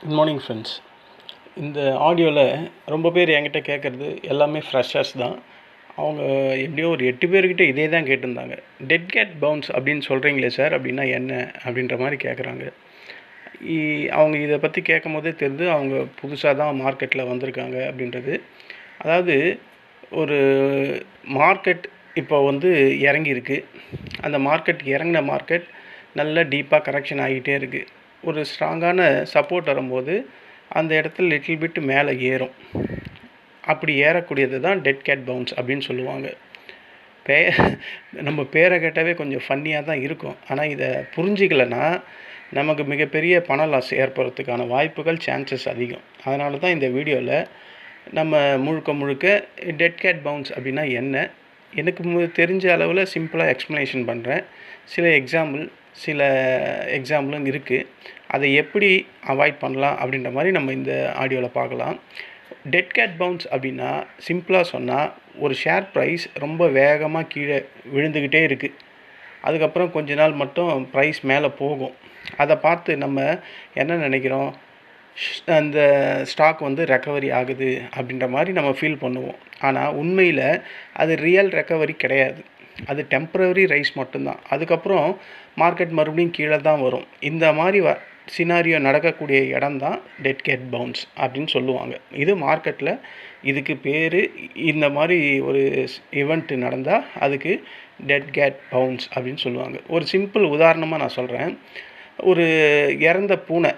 Good morning friends. இந்த ஆடியோவில் ரொம்ப பேர் என்கிட்ட கேட்குறது எல்லாமே ஃப்ரெஷர்ஸ் தான். அவங்க எப்படியோ ஒரு 8 பேர்கிட்ட இதே தான் கேட்டிருந்தாங்க. டெட் கேட் பவுன்ஸ் அப்படின்னு சொல்கிறீங்களே சார், அப்படின்னா என்ன அப்படின்ற மாதிரி கேட்குறாங்க. அவங்க இதை பற்றி கேட்கும் போதே தெரிஞ்சு அவங்க புதுசாக தான் மார்க்கெட்டில் வந்திருக்காங்க அப்படின்றது. அதாவது ஒரு மார்க்கெட் இப்போ இறங்கியிருக்கு. அந்த இறங்கின மார்க்கெட் நல்ல டீப்பாக கரெக்ஷன் ஆகிட்டே இருக்குது. ஒரு ஸ்ட்ராங்கான சப்போர்ட் வரும்போது அந்த இடத்துல லிட்டில் பிட் மேலே ஏறும். அப்படி ஏறக்கூடியது தான் டெட் கேட் பவுன்ஸ் அப்படின்னு சொல்லுவாங்க. நம்ம பேரை கேட்டாவே கொஞ்சம் ஃபன்னியாக தான் இருக்கும். ஆனால் இதை புரிஞ்சிக்கலைன்னா நமக்கு மிகப்பெரிய பண லாஸ் ஏற்படுறதுக்கான வாய்ப்புகள் சான்சஸ் அதிகம். அதனால தான் இந்த வீடியோவில் நம்ம முழுக்க டெட் கேட் பவுன்ஸ் அப்படின்னா என்ன, எனக்கு தெரிஞ்ச அளவில் சிம்பிளாக எக்ஸ்ப்ளனேஷன் பண்ணுறேன். சில எக்ஸாம்பிளும் இருக்குது. அதை எப்படி அவாய்ட் பண்ணலாம் அப்படின்ற மாதிரி நம்ம இந்த ஆடியோவில் பார்க்கலாம். டெட் கேட் பவுன்ஸ் அப்படின்னா சிம்பிளாக சொன்னால் ஒரு ஷேர் ப்ரைஸ் ரொம்ப வேகமாக கீழே விழுந்துக்கிட்டே இருக்குது. அதுக்கப்புறம் கொஞ்ச நாள் மட்டும் ப்ரைஸ் மேலே போகும். அதை பார்த்து நம்ம என்ன நினைக்கிறோம், அந்த ஸ்டாக் ரெக்கவரி ஆகுது அப்படின்ற மாதிரி நம்ம ஃபீல் பண்ணுவோம். ஆனால் உண்மையில் அது ரியல் ரெக்கவரி கிடையாது. அது டெம்ப்ரவரி ரைஸ் மட்டும்தான். அதுக்கப்புறம் மார்க்கெட் மறுபடியும் கீழே தான் வரும். இந்த மாதிரி சினாரியோ நடக்கக்கூடிய இடம் தான் டெட் கேட் பவுன்ஸ் அப்படின்னு சொல்லுவாங்க. இது மார்க்கெட்டில் இதுக்கு பேர். இந்த மாதிரி ஒரு ஈவெண்ட் நடந்தால் அதுக்கு டெட் கேட் பவுன்ஸ் அப்படின்னு சொல்லுவாங்க. ஒரு சிம்பிள் உதாரணமாக நான் சொல்கிறேன். ஒரு இறந்த பூனை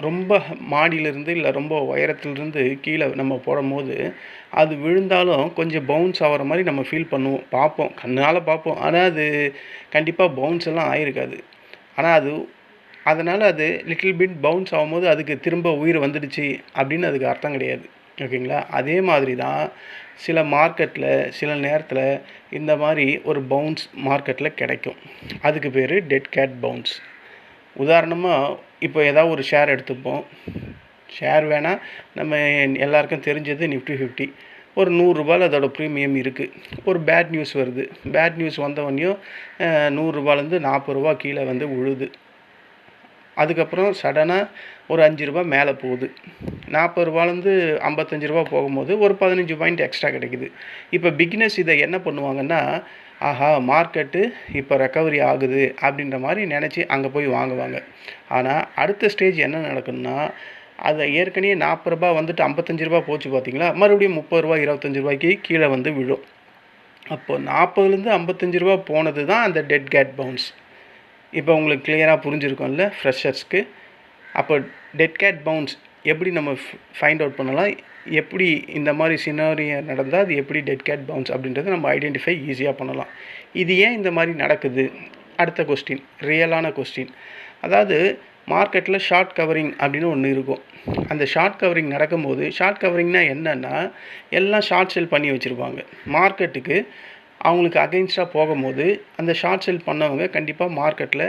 ரொம்ப மாடியிலிருந்து இல்லை ரொம்ப உயரத்துலேருந்து கீழே நம்ம போடும்போது அது விழுந்தாலும் கொஞ்சம் பவுன்ஸ் ஆகிற மாதிரி நம்ம ஃபீல் பண்ணுவோம், பார்ப்போம், கண்ணால் பார்ப்போம். ஆனால் அது கண்டிப்பாக பவுன்ஸ் எல்லாம் ஆகிருக்காது. ஆனால் அதனால் அது லிட்டில் பிட் பவுன்ஸ் ஆகும்போது அதுக்கு திரும்ப உயிர் வந்துடுச்சு அப்படின்னு அதுக்கு அர்த்தம் கிடையாது. ஓகேங்களா? அதே மாதிரி தான் சில மார்க்கெட்டில் சில நேரத்தில் இந்த மாதிரி ஒரு பவுன்ஸ் மார்க்கெட்டில் கிடைக்கும். அதுக்கு பேர் டெட் கேட் பவுன்ஸ். உதாரணமாக இப்போ ஏதாவது ஒரு ஷேர் எடுத்துப்போம். ஷேர் வேணால் நம்ம எல்லாருக்கும் தெரிஞ்சது நிஃப்டி 50. ஒரு 100 ரூபாயில் அதோட ப்ரீமியம் இருக்குது. ஒரு பேட் நியூஸ் வருது. பேட் நியூஸ் வந்தவொடனையும் 100 ரூபாலேருந்து 40 ரூபா கீழே விழுது. அதுக்கப்புறம் சடனாக ஒரு 5 ரூபா மேலே போகுது. 40 ரூபாலேருந்து 55 ரூபா போகும்போது ஒரு 15 பாயிண்ட் எக்ஸ்ட்ரா கிடைக்குது. இப்போ பிகினர்ஸ் இதை என்ன பண்ணுவாங்கன்னா, ஆஹா மார்க்கெட்டு இப்போ ரெக்கவரி ஆகுது அப்படின்ற மாதிரி நினச்சி அங்கே போய் வாங்குவாங்க. ஆனால் அடுத்த ஸ்டேஜ் என்ன நடக்குதுன்னா, அதை ஏற்கனவே 40 ரூபா 55 ரூபா போச்சு பார்த்தீங்களா, மறுபடியும் 30 ரூபா 25 ரூபாய்க்கு கீழே விழும். அப்போது 40லேருந்து 55 ரூபா போனது தான் அந்த டெட் கேட் பவுன்ஸ். இப்போ உங்களுக்கு கிளியராக புரிஞ்சுருக்கோம்ல ஃப்ரெஷர்ஸ்க்கு. அப்போ டெட் கேட் பவுன்ஸ் எப்படி நம்ம ஃபைண்ட் அவுட் பண்ணலாம், எப்படி இந்த மாதிரி சினாரியோ நடந்தால் அது எப்படி டெட் கேட் பவுன்ஸ் அப்படின்றத நம்ம ஐடென்டிஃபை ஈஸியாக பண்ணலாம். இது ஏன் இந்த மாதிரி நடக்குது? அடுத்த கொஸ்டின், ரியலான கொஸ்டின். அதாவது மார்க்கெட்டில் ஷார்ட் கவரிங் அப்படின்னு ஒன்று இருக்கும். அந்த ஷார்ட் கவரிங் நடக்கும்போது, ஷார்ட் கவரிங்னால் என்னென்னா எல்லாம் ஷார்ட் செல் பண்ணி வச்சுருப்பாங்க. மார்க்கெட்டுக்கு அவங்களுக்கு அகெயின்ஸ்டாக போகும்போது அந்த ஷார்ட் செல் பண்ணவங்க கண்டிப்பாக மார்க்கெட்டில்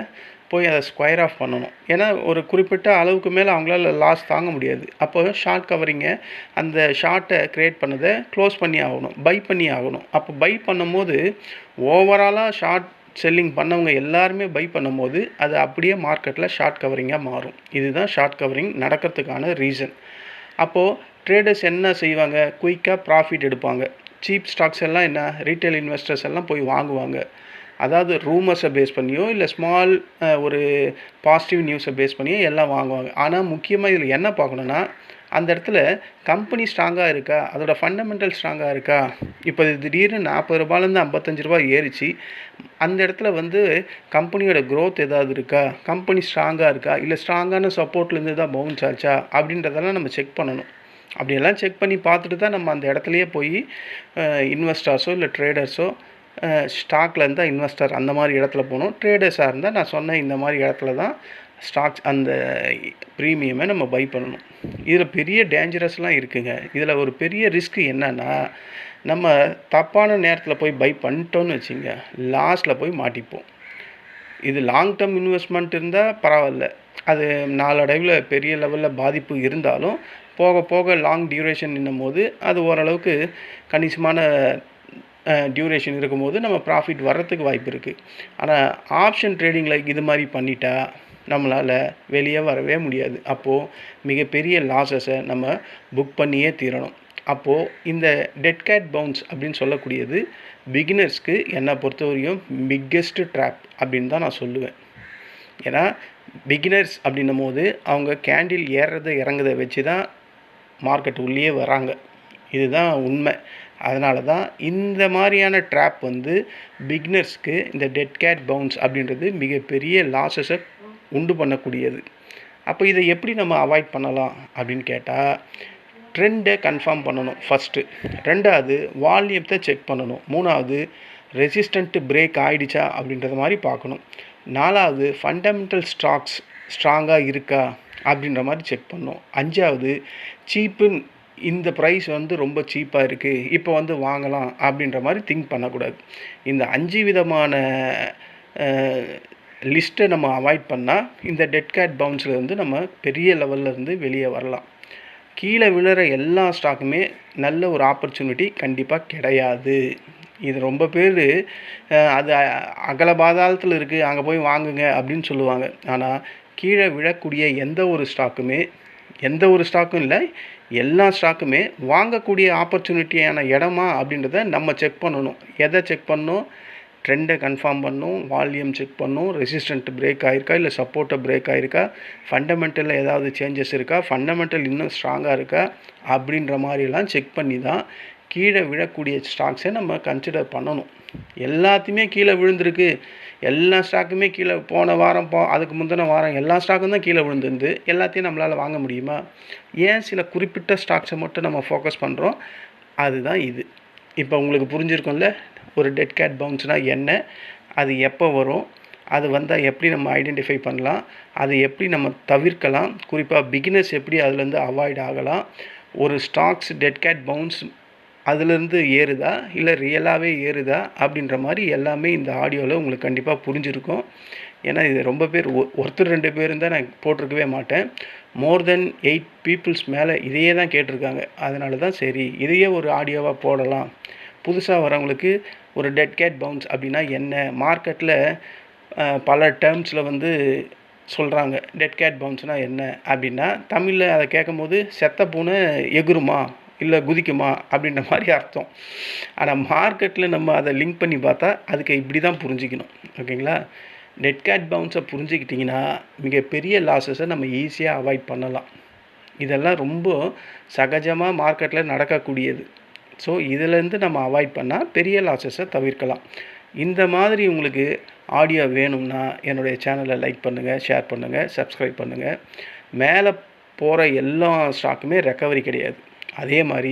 போய் அதை ஸ்கொயர் ஆஃப் பண்ணணும். ஏன்னா ஒரு குறிப்பிட்ட அளவுக்கு மேலே அவங்களால லாஸ் தாங்க முடியாது. அப்போ ஷார்ட் கவரிங்கை அந்த ஷார்ட்டை க்ரியேட் பண்ணதை க்ளோஸ் பண்ணி ஆகணும், பை பண்ணி ஆகணும். அப்போ பை பண்ணும்போது ஓவராலாக ஷார்ட் செல்லிங் பண்ணவங்க எல்லாருமே பை பண்ணும்போது அது அப்படியே மார்க்கெட்டில் ஷார்ட் கவரிங்காக மாறும். இதுதான் ஷார்ட் கவரிங் நடக்கிறதுக்கான ரீசன். அப்போது ட்ரேடர்ஸ் என்ன செய்வாங்க, குயிக்காக ப்ராஃபிட் எடுப்பாங்க. சீப் ஸ்டாக்ஸ் எல்லாம் என்ன, ரீட்டைல் இன்வெஸ்டர்ஸ் எல்லாம் போய் வாங்குவாங்க. அதாவது ரூமர்ஸை பேஸ் பண்ணியோ இல்லை ஸ்மால் ஒரு பாசிட்டிவ் நியூஸை பேஸ் பண்ணியோ எல்லாம் வாங்குவாங்க. ஆனால் முக்கியமாக இதில் என்ன பார்க்கணுன்னா, அந்த இடத்துல கம்பெனி ஸ்ட்ராங்காக இருக்கா, அதோட ஃபண்டமெண்டல் ஸ்ட்ராங்காக இருக்கா. இப்போ திடீர்னு 40 ரூபாலேருந்து 55 ரூபா ஏறிச்சு. அந்த இடத்துல கம்பெனியோட க்ரோத் ஏதாவது இருக்கா, கம்பெனி ஸ்ட்ராங்காக இருக்கா, இல்லை ஸ்ட்ராங்கான சப்போர்ட்லேருந்து தான் பவுன்ஸ் ஆச்சா அப்படின்றதெல்லாம் நம்ம செக் பண்ணணும். அப்படியெல்லாம் செக் பண்ணி பார்த்துட்டு தான் நம்ம அந்த இடத்துலையே போய் இன்வெஸ்டர்ஸோ இல்லை ட்ரேடர்ஸோ, ஸ்டாக்கில் இருந்தால் இன்வெஸ்டர் அந்த மாதிரி இடத்துல போகணும். ட்ரேடர்ஸாக இருந்தால் நான் சொன்ன இந்த மாதிரி இடத்துல தான் ஸ்டாக்ஸ் அந்த ப்ரீமியமை நம்ம பை பண்ணணும். இதில் பெரிய டேஞ்சரஸ்லாம் இருக்குங்க. இதில் ஒரு பெரிய ரிஸ்க் என்னென்னா, நம்ம தப்பான நேரத்தில் போய் பை பண்ணிட்டோன்னு வச்சுங்க, லாஸ்ட்டில் போய் மாட்டிப்போம். இது லாங் டேர்ம் இன்வெஸ்ட்மெண்ட் இருந்தால் பரவாயில்ல, அது நாளடைவில் பெரிய லெவலில் பாதிப்பு இருந்தாலும் போக போக லாங் டியூரேஷன் என்னும்போது அது ஓரளவுக்கு கணிசமான டியூரேஷன் இருக்கும்போது நம்ம ப்ராஃபிட் வர்றதுக்கு வாய்ப்பு இருக்குது. ஆனால் ஆப்ஷன் ட்ரேடிங்கில் இது மாதிரி பண்ணிட்டா நம்மளால் வெளியே வரவே முடியாது. அப்போது மிகப்பெரிய லாஸஸை நம்ம புக் பண்ணியே தீரணும். அப்போது இந்த டெட் கேட் பவுன்ஸ் அப்படின்னு சொல்லக்கூடியது பிகினர்ஸ்க்கு என்னை பொறுத்தவரையும் பிக்கெஸ்ட் ட்ராப் அப்படின்னு தான் நான் சொல்லுவேன். ஏன்னா பிகினர்ஸ் அப்படின்னும் போது அவங்க கேண்டில் ஏறுறதை இறங்குறதை வச்சு தான் மார்க்கெட் உள்ளே வராங்க. இதுதான் உண்மை. அதனால தான் இந்த மாதிரியான ட்ராப் வந்து பிகினர்ஸ்க்கு இந்த டெட் கேட் பவுன்ஸ் அப்படின்றது மிகப்பெரிய லாஸஸை உண்டு பண்ணக்கூடியது. அப்போ இதை எப்படி நம்ம அவாய்ட் பண்ணலாம் அப்படின்னு கேட்டால், ட்ரெண்டை கன்ஃபார்ம் பண்ணணும் ஃபஸ்ட்டு. ரெண்டாவது வால்யூத்தை செக் பண்ணணும். மூணாவது ரெசிஸ்டண்ட்டு பிரேக் ஆகிடுச்சா அப்படின்றத மாதிரி பார்க்கணும். நாலாவது ஃபண்டமெண்டல் ஸ்டாக்ஸ் ஸ்ட்ராங்காக இருக்கா அப்படின்ற மாதிரி செக் பண்ணணும். அஞ்சாவது சீப்புன்னு இந்த ப்ரைஸ் வந்து ரொம்ப சீப்பாக இருக்குது, இப்போ வந்து வாங்கலாம் அப்படின்ற மாதிரி திங்க் பண்ணக்கூடாது. இந்த 5 விதமான லிஸ்ட்டை நம்ம அவாய்ட் பண்ணால் இந்த டெட் கேட் பவுன்ஸில் வந்து நம்ம பெரிய லெவலில் இருந்து வெளியே வரலாம். கீழே விழுற எல்லா ஸ்டாக்குமே நல்ல ஒரு ஆப்பர்ச்சுனிட்டி கண்டிப்பாக கிடையாது. இது ரொம்ப பேர் அது அகல பாதாளத்தில் இருக்குது, அங்கே போய் வாங்குங்க அப்படின்னு சொல்லுவாங்க. ஆனால் கீழே விழக்கூடிய எந்த ஒரு ஸ்டாக்கும் இல்லை, எல்லா ஸ்டாக்குமே வாங்கக்கூடிய ஆப்பர்ச்சுனிட்டியான இடமா அப்படின்றத நம்ம செக் பண்ணணும். எதை செக் பண்ணணும்? ட்ரெண்டை கன்ஃபார்ம் பண்ணணும், வால்யூம் செக் பண்ணணும், ரெசிஸ்டன்ட் பிரேக் ஆகிருக்கா இல்லை சப்போர்ட்டை பிரேக் ஆகிருக்கா, ஃபண்டமெண்டலில் ஏதாவது சேஞ்சஸ் இருக்கா, ஃபண்டமெண்டல் இன்னும் ஸ்ட்ராங்காக இருக்கா அப்படின்ற மாதிரிலாம் செக் பண்ணி தான் கீழே விழக்கூடிய ஸ்டாக்ஸை நம்ம கன்சிடர் பண்ணணும். எல்லாத்தையுமே கீழே விழுந்திருக்கு, எல்லா ஸ்டாக்குமே கீழே போன வாரம் அதுக்கு முந்தின வாரம் எல்லா ஸ்டாக்கும் தான் கீழே விழுந்துருந்து எல்லாத்தையும் நம்மளால் வாங்க முடியுமா? ஏன் சில குறிப்பிட்ட ஸ்டாக்ஸை மட்டும் நம்ம ஃபோக்கஸ் பண்ணுறோம்? அதுதான் இது. இப்போ உங்களுக்கு புரிஞ்சிருக்கும்ல ஒரு டெட் கேட் பவுன்ஸ்னால் என்ன, அது எப்போ வரும், அது வந்தால் எப்படி நம்ம ஐடென்டிஃபை பண்ணலாம், அது எப்படி நம்ம தவிர்க்கலாம், குறிப்பாக பிகினர்ஸ் எப்படி அதுலேருந்து அவாய்ட் ஆகலாம், ஒரு ஸ்டாக்ஸ் டெட் கேட் பவுன்ஸ் அதுலேருந்து ஏறுதா இல்லை ரியலாகவே ஏறுதா அப்படின்ற மாதிரி எல்லாமே இந்த ஆடியோவில் உங்களுக்கு கண்டிப்பாக புரிஞ்சிருக்கும். ஏன்னா இது ரொம்ப பேர் ஒருத்தர் 2 பேரும் தான் நான் போட்டிருக்கவே மாட்டேன். மோர் தென் 8 பீப்புள்ஸ் மேலே இதையே தான் கேட்டிருக்காங்க. அதனால தான் சரி இதையே ஒரு ஆடியோவாக போடலாம். புதுசாக வரவங்களுக்கு ஒரு டெட் கேட் பவுன்ஸ் அப்படின்னா என்ன, மார்க்கெட்டில் பல டேர்ம்ஸில் வந்து சொல்கிறாங்க. டெட் கேட் பவுன்ஸ்னால் என்ன அப்படின்னா, தமிழில் அதை கேட்கும்போது செத்த பூனை எகுருமா இல்லை குதிக்குமா அப்படின்ற மாதிரி அர்த்தம். ஆனால் மார்க்கெட்டில் நம்ம அதை லிங்க் பண்ணி பார்த்தா அதுக்கு இப்படி தான் புரிஞ்சிக்கணும். ஓகேங்களா? டெட் கேட் பவுன்ஸை புரிஞ்சிக்கிட்டிங்கன்னா மிகப்பெரிய லாஸஸை நம்ம ஈஸியாக அவாய்ட் பண்ணலாம். இதெல்லாம் ரொம்ப சகஜமாக மார்க்கெட்டில் நடக்கக்கூடியது. ஸோ இதிலேருந்து நம்ம அவாய்ட் பண்ணால் பெரிய லாஸஸை தவிர்க்கலாம். இந்த மாதிரி உங்களுக்கு ஆடியோ வேணும்னா என்னுடைய சேனலை லைக் பண்ணுங்கள், ஷேர் பண்ணுங்கள், சப்ஸ்கிரைப் பண்ணுங்கள். மேலே போகிற எல்லா ஸ்டாக்குமே ரெக்கவரி கிடையாது. அதே மாதிரி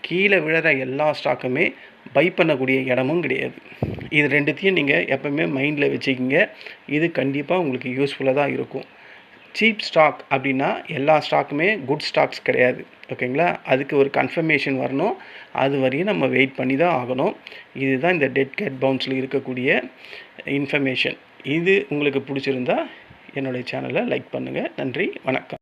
கீழே விழுற எல்லா ஸ்டாக்குமே பை பண்ணக்கூடிய இடமும் கிடையாது. இது ரெண்டுத்தையும் நீங்கள் எப்போவுமே மைண்டில் வச்சுக்கிங்க. இது கண்டிப்பாக உங்களுக்கு யூஸ்ஃபுல்லாக தான் இருக்கும். சீப் ஸ்டாக் அப்படின்னா எல்லா ஸ்டாக்குமே குட் ஸ்டாக்ஸ் கிடையாது. ஓகேங்களா? அதுக்கு ஒரு கன்ஃபர்மேஷன் வரணும். அது வரையும் நம்ம வெயிட் பண்ணி தான் ஆகணும். இதுதான் இந்த டெட் கேட் பவுன்ஸில் இருக்கக்கூடிய இன்ஃபர்மேஷன். இது உங்களுக்கு பிடிச்சிருந்தா என்னுடைய சேனலை லைக் பண்ணுங்கள். நன்றி, வணக்கம்.